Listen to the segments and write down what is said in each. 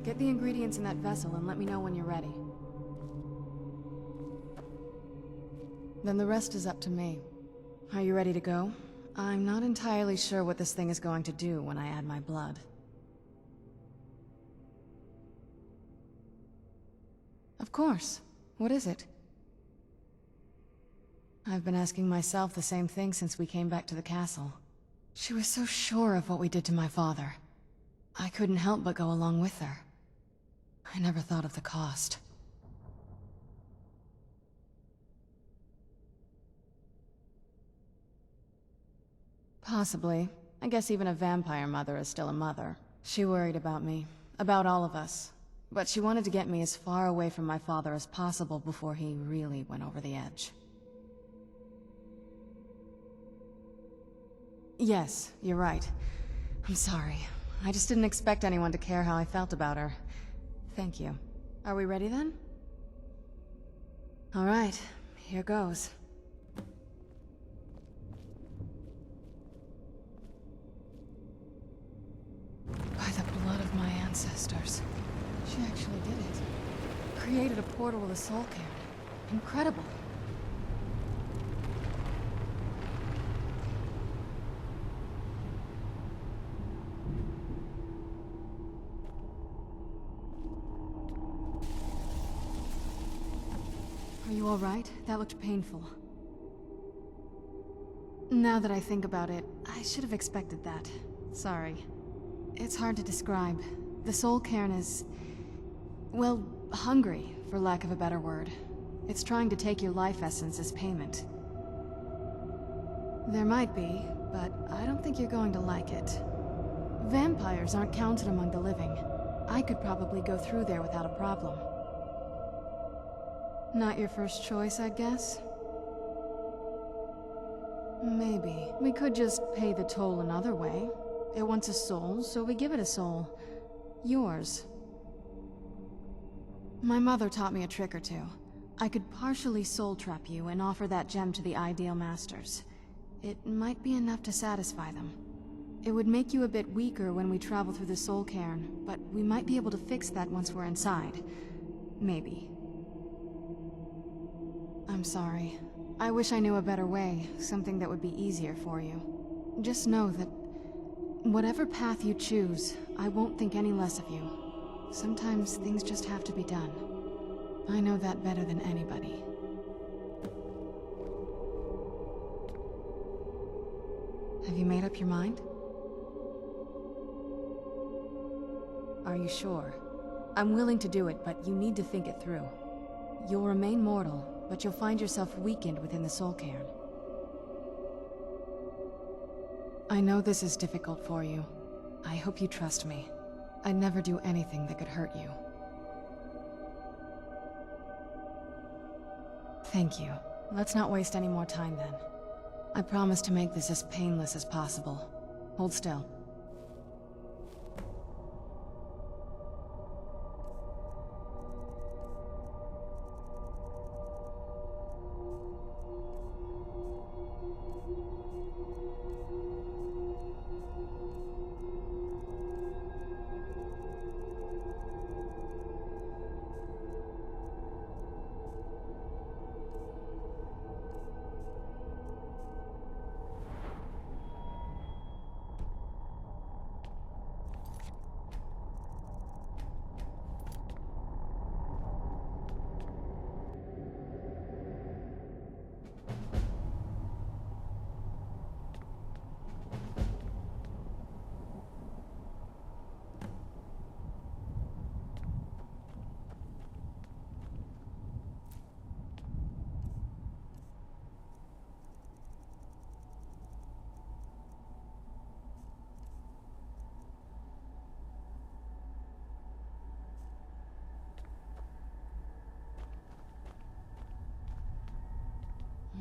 Get the ingredients in that vessel and let me know when you're ready. Then the rest is up to me. Are you ready to go? I'm not entirely sure what this thing is going to do when I add my blood. Of course. What is it? I've been asking myself the same thing since we came back to the castle. She was so sure of what we did to my father. I couldn't help but go along with her. I never thought of the cost. Possibly. I guess even a vampire mother is still a mother. She worried about me. About all of us. But she wanted to get me as far away from my father as possible before he really went over the edge. Yes, you're right. I'm sorry. I just didn't expect anyone to care how I felt about her. Thank you. Are we ready then? All right, here goes. By the blood of my ancestors. She actually did it. Created a portal with a soul cairn. Incredible. Are you all right? That looked painful. Now that I think about it, I should have expected that. Sorry. It's hard to describe. The soul cairn is... well, hungry, for lack of a better word. It's trying to take your life essence as payment. There might be, but I don't think you're going to like it. Vampires aren't counted among the living. I could probably go through there without a problem. Not your first choice, I guess? Maybe. We could just pay the toll another way. It wants a soul, so we give it a soul. Yours. My mother taught me a trick or two. I could partially soul trap you and offer that gem to the ideal masters. It might be enough to satisfy them. It would make you a bit weaker when we travel through the soul cairn, but we might be able to fix that once we're inside. Maybe. I'm sorry. I wish I knew a better way, something that would be easier for you. Just know that whatever path you choose, I won't think any less of you. Sometimes things just have to be done. I know that better than anybody. Have you made up your mind? Are you sure? I'm willing to do it, but you need to think it through. You'll remain mortal, but you'll find yourself weakened within the soul cairn. I know this is difficult for you. I hope you trust me. I'd never do anything that could hurt you. Thank you. Let's not waste any more time then. I promise to make this as painless as possible. Hold still.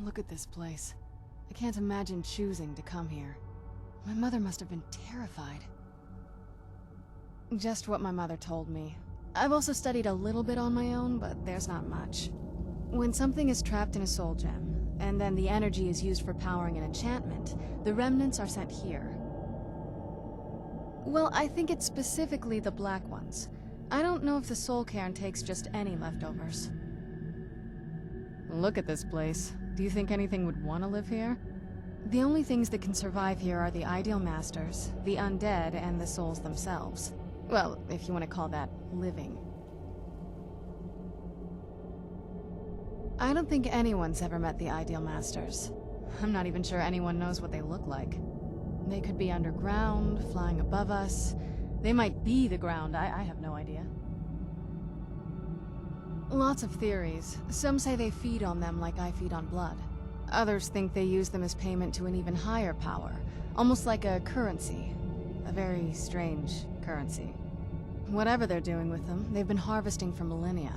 Look at this place. I can't imagine choosing to come here. My mother must have been terrified. Just what my mother told me. I've also studied a little bit on my own, but there's not much. When something is trapped in a soul gem, and then the energy is used for powering an enchantment, the remnants are sent here. Well, I think it's specifically the black ones. I don't know if the Soul Cairn takes just any leftovers. Look at this place. Do you think anything would want to live here? The only things that can survive here are the Ideal Masters, the undead, and the souls themselves. Well, if you want to call that living. I don't think anyone's ever met the Ideal Masters. I'm not even sure anyone knows what they look like. They could be underground, flying above us. They might be the ground, I have no idea. Lots of theories. Some say they feed on them like I feed on blood. Others think they use them as payment to an even higher power, almost like a currency. A very strange currency. Whatever they're doing with them, they've been harvesting for millennia.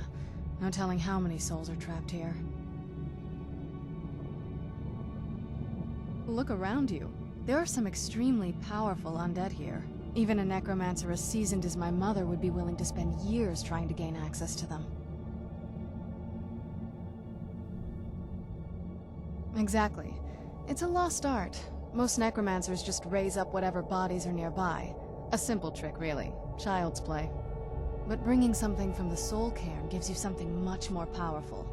No telling how many souls are trapped here. Look around you. There are some extremely powerful undead here. Even a necromancer as seasoned as my mother would be willing to spend years trying to gain access to them. Exactly. It's a lost art. Most necromancers just raise up whatever bodies are nearby. A simple trick, really. Child's play. But bringing something from the Soul Cairn gives you something much more powerful.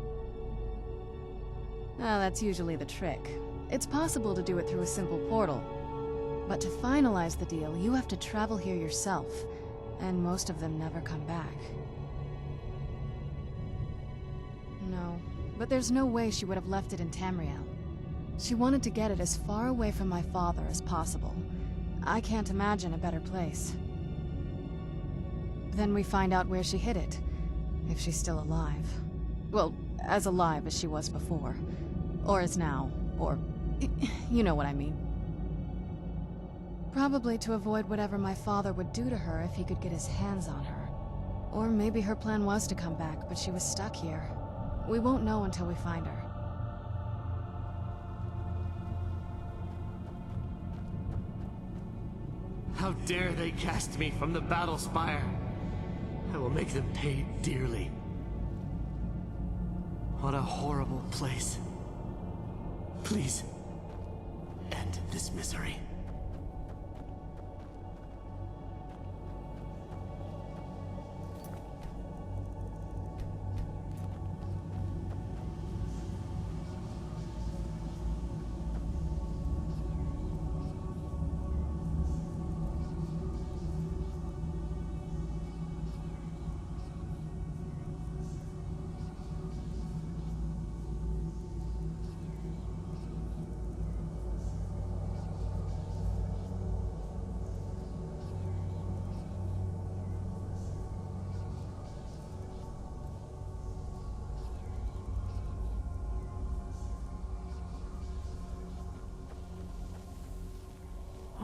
Well, that's usually the trick. It's possible to do it through a simple portal. But to finalize the deal, you have to travel here yourself. And most of them never come back. No, but there's no way she would have left it in Tamriel. She wanted to get it as far away from my father as possible. I can't imagine a better place. Then we find out where she hid it. If she's still alive. Well, as alive as she was before. Or is now. Or... you know what I mean. Probably to avoid whatever my father would do to her if he could get his hands on her. Or maybe her plan was to come back, but she was stuck here. We won't know until we find her. How dare they cast me from the battle spire? I will make them pay dearly. What a horrible place. Please, end this misery.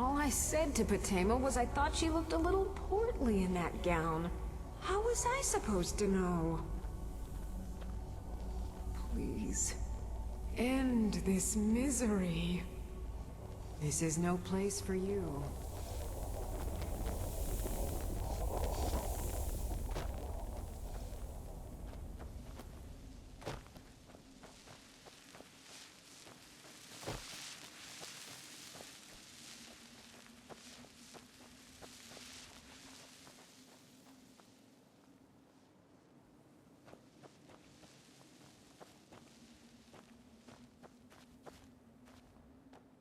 All I said to Patema was I thought she looked a little portly in that gown. How was I supposed to know? Please, end this misery. This is no place for you.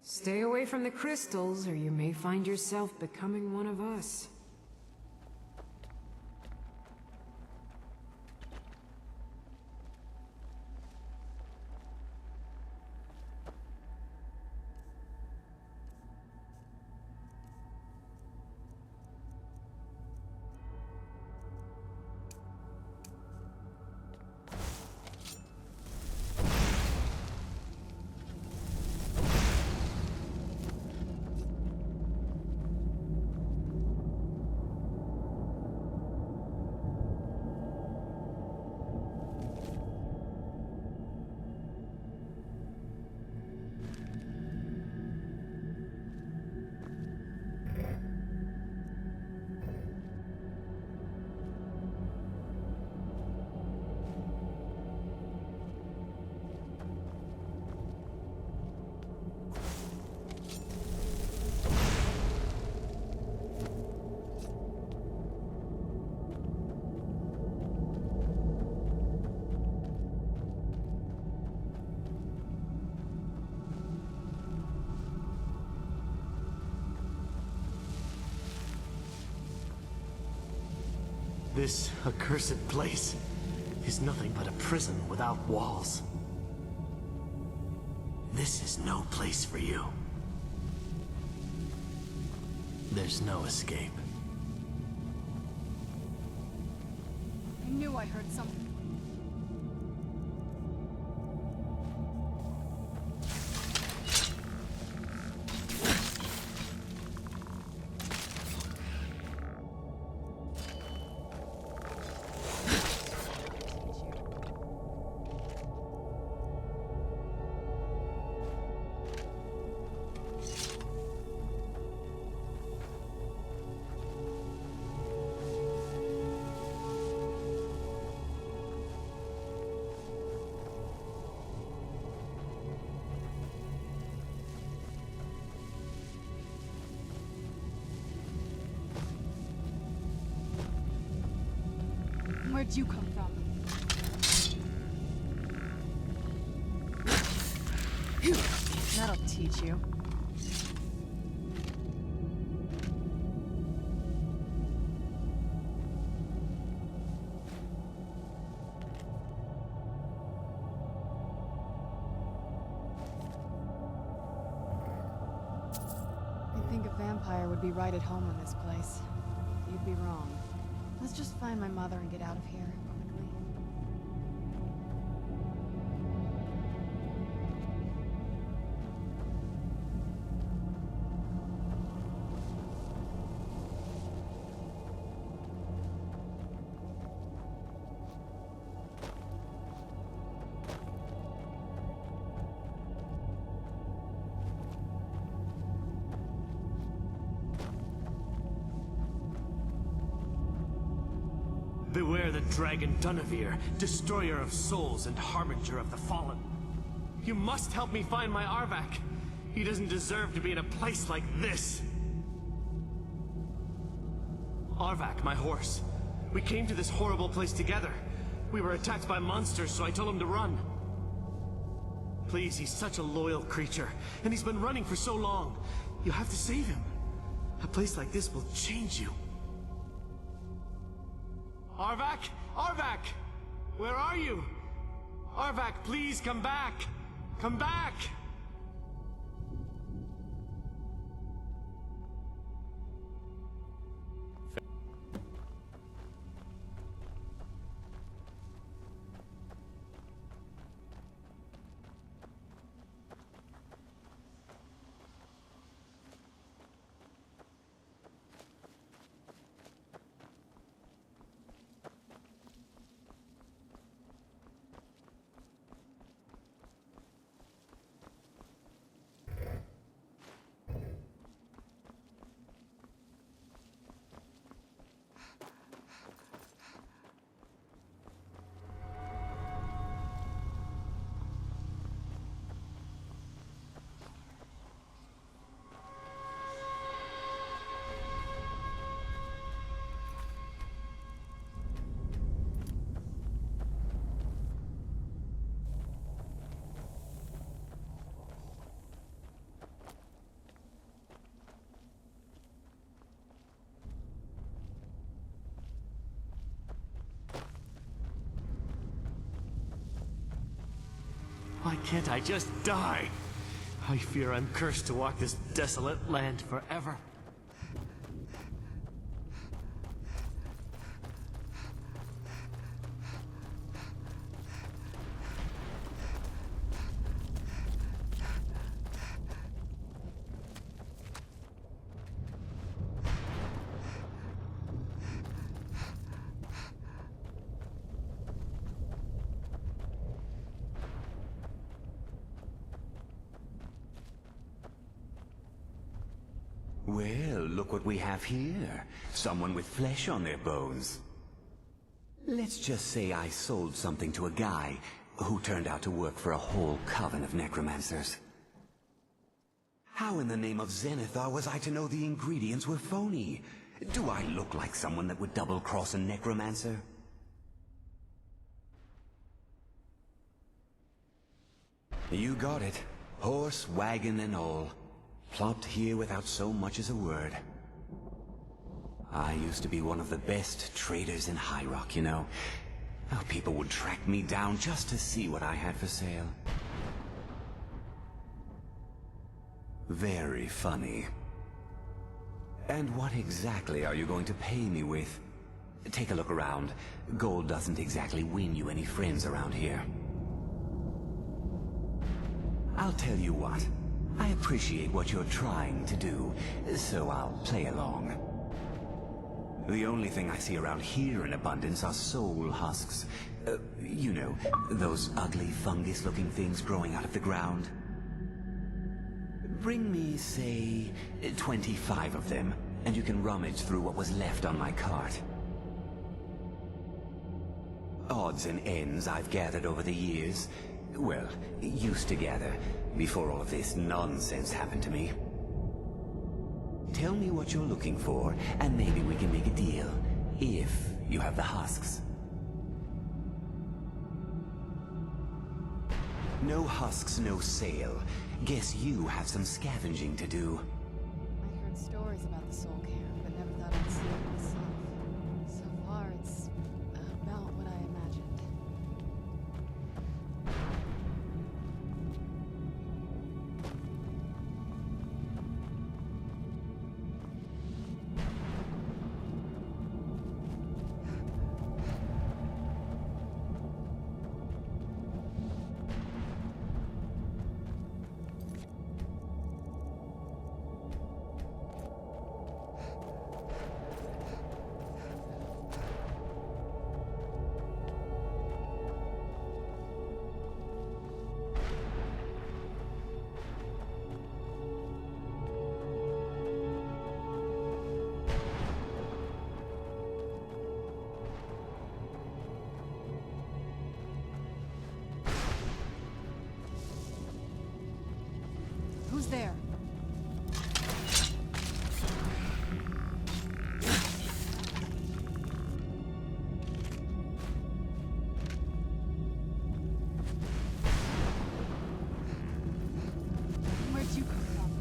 Stay away from the crystals, or you may find yourself becoming one of us. This accursed place is nothing but a prison without walls. This is no place for you. There's no escape. I knew I heard something. Where'd you come from? That'll teach you. You'd think a vampire would be right at home in this place. You'd be wrong. Let's just find my mother and get out of here, quickly. Beware the dragon Dunavir, destroyer of souls and harbinger of the fallen. You must help me find my Arvak. He doesn't deserve to be in a place like this. Arvak, my horse. We came to this horrible place together. We were attacked by monsters, so I told him to run. Please, he's such a loyal creature, and he's been running for so long. You have to save him. A place like this will change you. Arvak! Arvak! Where are you? Arvak, please come back! Come back! Why can't I just die? I fear I'm cursed to walk this desolate land forever. Well, look what we have here. Someone with flesh on their bones. Let's just say I sold something to a guy who turned out to work for a whole coven of necromancers. How in the name of Zenithar was I to know the ingredients were phony? Do I look like someone that would double-cross a necromancer? You got it. Horse, wagon, and all. Plopped here without so much as a word. I used to be one of the best traders in High Rock, you know. How people would track me down just to see what I had for sale. Very funny. And what exactly are you going to pay me with? Take a look around. Gold doesn't exactly win you any friends around here. I'll tell you what. I appreciate what you're trying to do, so I'll play along. The only thing I see around here in abundance are soul husks. You know, those ugly fungus-looking things growing out of the ground. Bring me, say, 25 of them, and you can rummage through what was left on my cart. Odds and ends I've gathered over the years. Well, used to gather, before all of this nonsense happened to me. Tell me what you're looking for, and maybe we can make a deal, if you have the husks. No husks, no sale. Guess you have some scavenging to do. I'd heard stories about the soul camp, but never thought I'd see it myself. So far, it's about what I imagined. Who's there? Where'd you come from?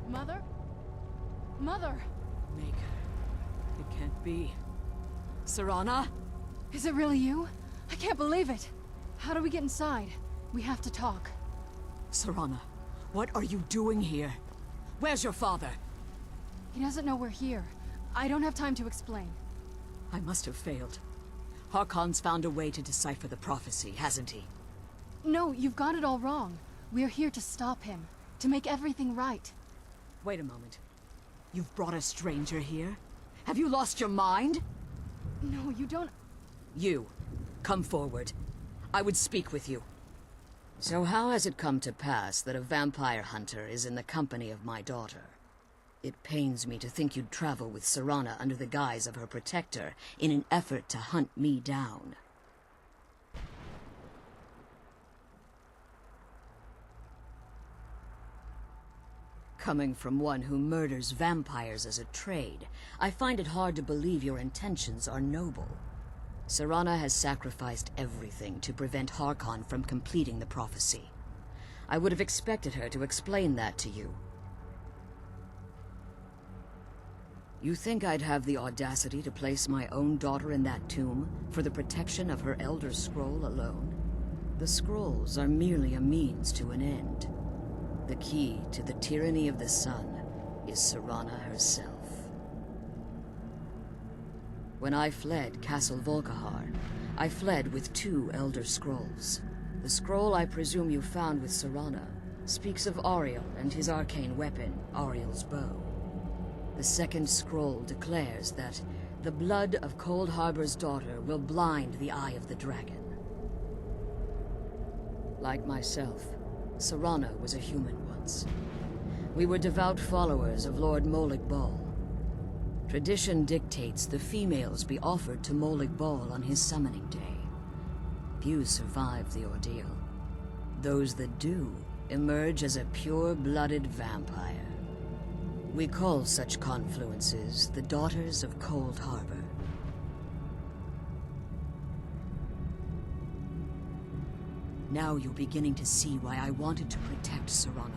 Mother? Mother! Meg, it can't be. Serana? Is it really you? I can't believe it! How do we get inside? We have to talk. Serana, what are you doing here? Where's your father? He doesn't know we're here. I don't have time to explain. I must have failed. Harkon's found a way to decipher the prophecy, hasn't he? No, you've got it all wrong. We're here to stop him. To make everything right. Wait a moment. You've brought a stranger here? Have you lost your mind? No, you don't... You, come forward. I would speak with you. So how has it come to pass that a vampire hunter is in the company of my daughter? It pains me to think you'd travel with Serana under the guise of her protector in an effort to hunt me down. Coming from one who murders vampires as a trade, I find it hard to believe your intentions are noble. Serana has sacrificed everything to prevent Harkon from completing the prophecy. I would have expected her to explain that to you. You think I'd have the audacity to place my own daughter in that tomb for the protection of her Elder Scroll alone? The scrolls are merely a means to an end. The key to the tyranny of the sun is Serana herself. When I fled Castle Volkihar, I fled with 2 Elder Scrolls. The scroll I presume you found with Serana speaks of Ariel and his arcane weapon, Ariel's bow. The second scroll declares that the blood of Cold Harbor's daughter will blind the eye of the dragon. Like myself, Serana was a human once. We were devout followers of Lord Molig Bal. Tradition dictates the females be offered to Molig Bal on his summoning day. Few survive the ordeal. Those that do emerge as a pure-blooded vampire. We call such confluences the Daughters of Cold Harbor. Now you're beginning to see why I wanted to protect Serana,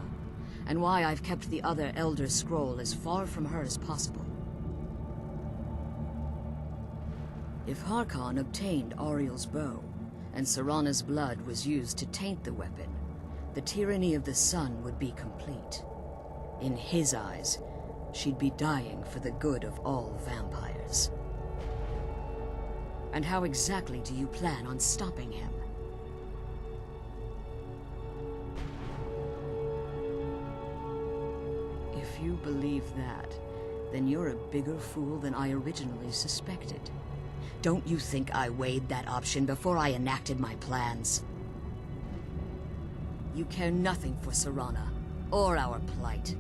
and why I've kept the other Elder Scroll as far from her as possible. If Harkon obtained Ariel's bow, and Serana's blood was used to taint the weapon, the tyranny of the sun would be complete. In his eyes, she'd be dying for the good of all vampires. And how exactly do you plan on stopping him? If you believe that, then you're a bigger fool than I originally suspected. Don't you think I weighed that option before I enacted my plans? You care nothing for Serana, or our plight.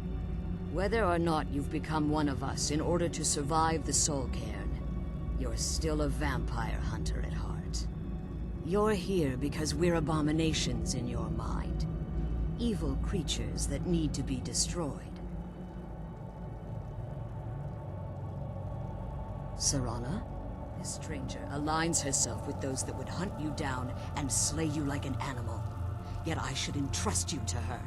Whether or not you've become one of us in order to survive the Soul Cairn, you're still a vampire hunter at heart. You're here because we're abominations in your mind. Evil creatures that need to be destroyed. Serana? This stranger aligns herself with those that would hunt you down and slay you like an animal. Yet I should entrust you to her.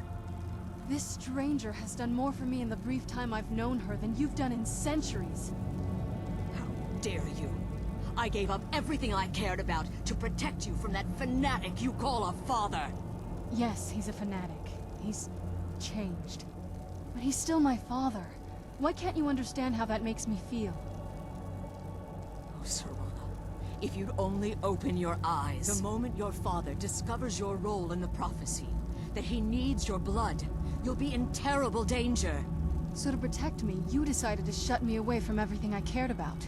This stranger has done more for me in the brief time I've known her than you've done in centuries. How dare you! I gave up everything I cared about to protect you from that fanatic you call a father! Yes, he's a fanatic. He's changed. But he's still my father. Why can't you understand how that makes me feel? Serana, if you'd only open your eyes. The moment your father discovers your role in the prophecy, that he needs your blood, you'll be in terrible danger. So to protect me, you decided to shut me away from everything I cared about.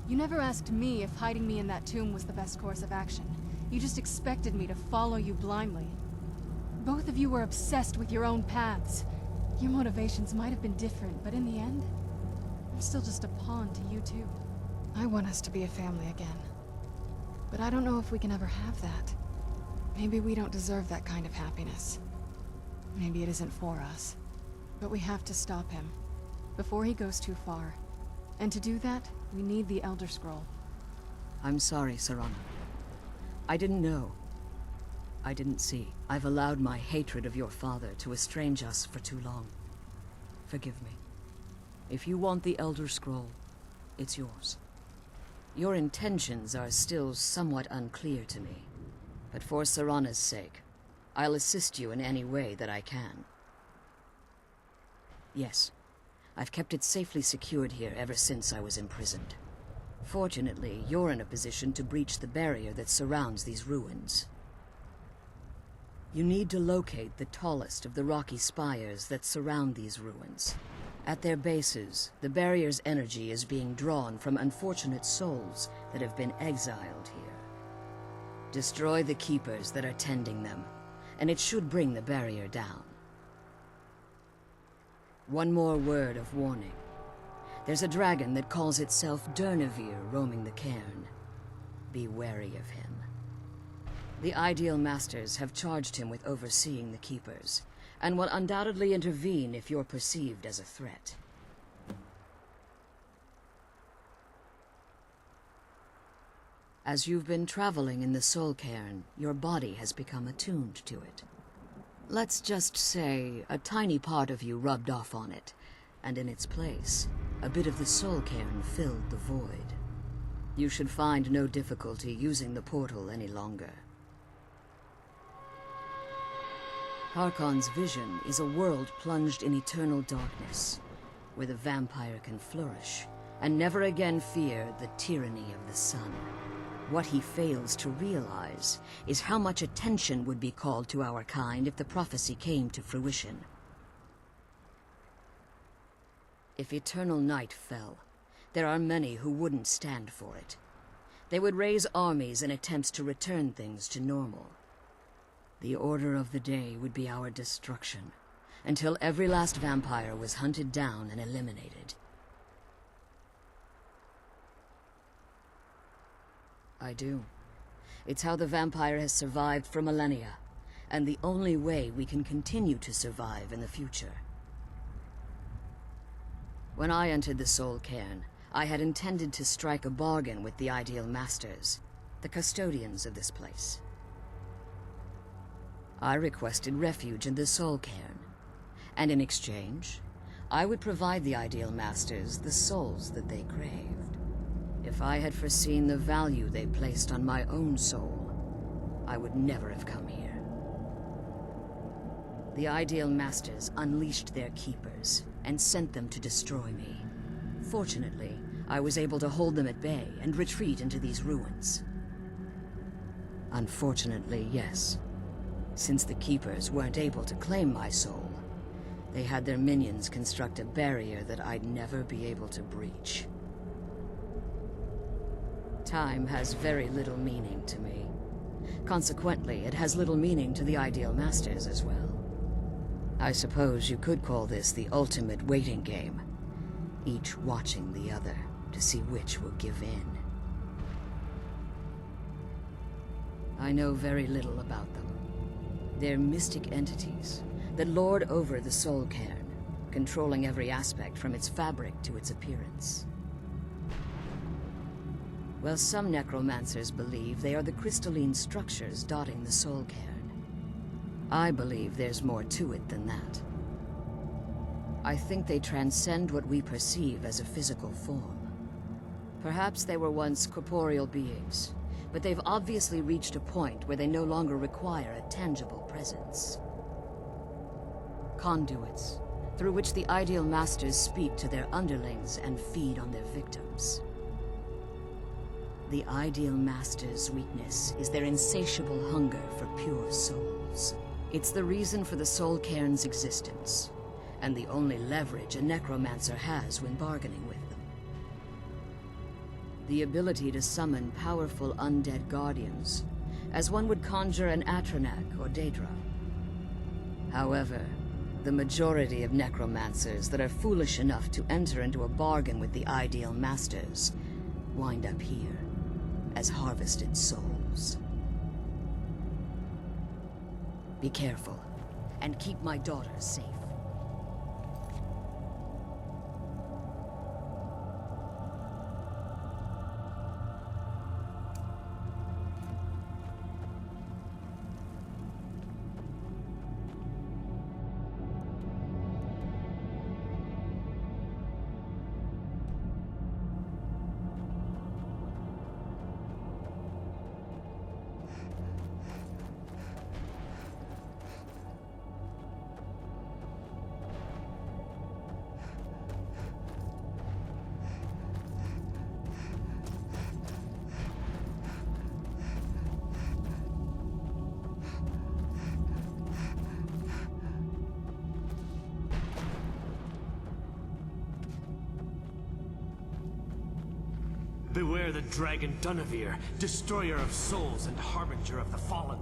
You never asked me if hiding me in that tomb was the best course of action. You just expected me to follow you blindly. Both of you were obsessed with your own paths. Your motivations might have been different, but in the end, I'm still just a pawn to you two. I want us to be a family again. But I don't know if we can ever have that. Maybe we don't deserve that kind of happiness. Maybe it isn't for us. But we have to stop him, before he goes too far. And to do that, we need the Elder Scroll. I'm sorry, Serana. I didn't know. I didn't see. I've allowed my hatred of your father to estrange us for too long. Forgive me. If you want the Elder Scroll, it's yours. Your intentions are still somewhat unclear to me, but for Serana's sake, I'll assist you in any way that I can. Yes, I've kept it safely secured here ever since I was imprisoned. Fortunately, you're in a position to breach the barrier that surrounds these ruins. You need to locate the tallest of the rocky spires that surround these ruins. At their bases, the barrier's energy is being drawn from unfortunate souls that have been exiled here. Destroy the keepers that are tending them, and it should bring the barrier down. One more word of warning. There's a dragon that calls itself Durnevere roaming the cairn. Be wary of him. The Ideal Masters have charged him with overseeing the keepers, and will undoubtedly intervene if you're perceived as a threat. As you've been traveling in the Soul Cairn, your body has become attuned to it. Let's just say a tiny part of you rubbed off on it, and in its place, a bit of the Soul Cairn filled the void. You should find no difficulty using the portal any longer. Harkon's vision is a world plunged in eternal darkness, where the vampire can flourish and never again fear the tyranny of the sun. What he fails to realize is how much attention would be called to our kind if the prophecy came to fruition. If eternal night fell, there are many who wouldn't stand for it. They would raise armies in attempts to return things to normal. The order of the day would be our destruction, until every last vampire was hunted down and eliminated. I do. It's how the vampire has survived for millennia, and the only way we can continue to survive in the future. When I entered the Soul Cairn, I had intended to strike a bargain with the Ideal Masters, the custodians of this place. I requested refuge in the Soul Cairn, and in exchange, I would provide the Ideal Masters the souls that they craved. If I had foreseen the value they placed on my own soul, I would never have come here. The Ideal Masters unleashed their keepers and sent them to destroy me. Fortunately, I was able to hold them at bay and retreat into these ruins. Unfortunately, yes. Since the Keepers weren't able to claim my soul, they had their minions construct a barrier that I'd never be able to breach. Time has very little meaning to me. Consequently, it has little meaning to the Ideal Masters as well. I suppose you could call this the ultimate waiting game, each watching the other to see which will give in. I know very little about them. They're mystic entities that lord over the Soul Cairn, controlling every aspect from its fabric to its appearance. While some necromancers believe they are the crystalline structures dotting the Soul Cairn, I believe there's more to it than that. I think they transcend what we perceive as a physical form. Perhaps they were once corporeal beings, but they've obviously reached a point where they no longer require a tangible presence. Conduits, through which the Ideal Masters speak to their underlings and feed on their victims. The Ideal Masters' weakness is their insatiable hunger for pure souls. It's the reason for the Soul Cairn's existence, and the only leverage a necromancer has when bargaining with them. The ability to summon powerful undead guardians, as one would conjure an Atronak or Daedra. However, the majority of necromancers that are foolish enough to enter into a bargain with the Ideal Masters wind up here as harvested souls. Be careful, and keep my daughter safe. Beware the dragon Dunavir, destroyer of souls and harbinger of the fallen.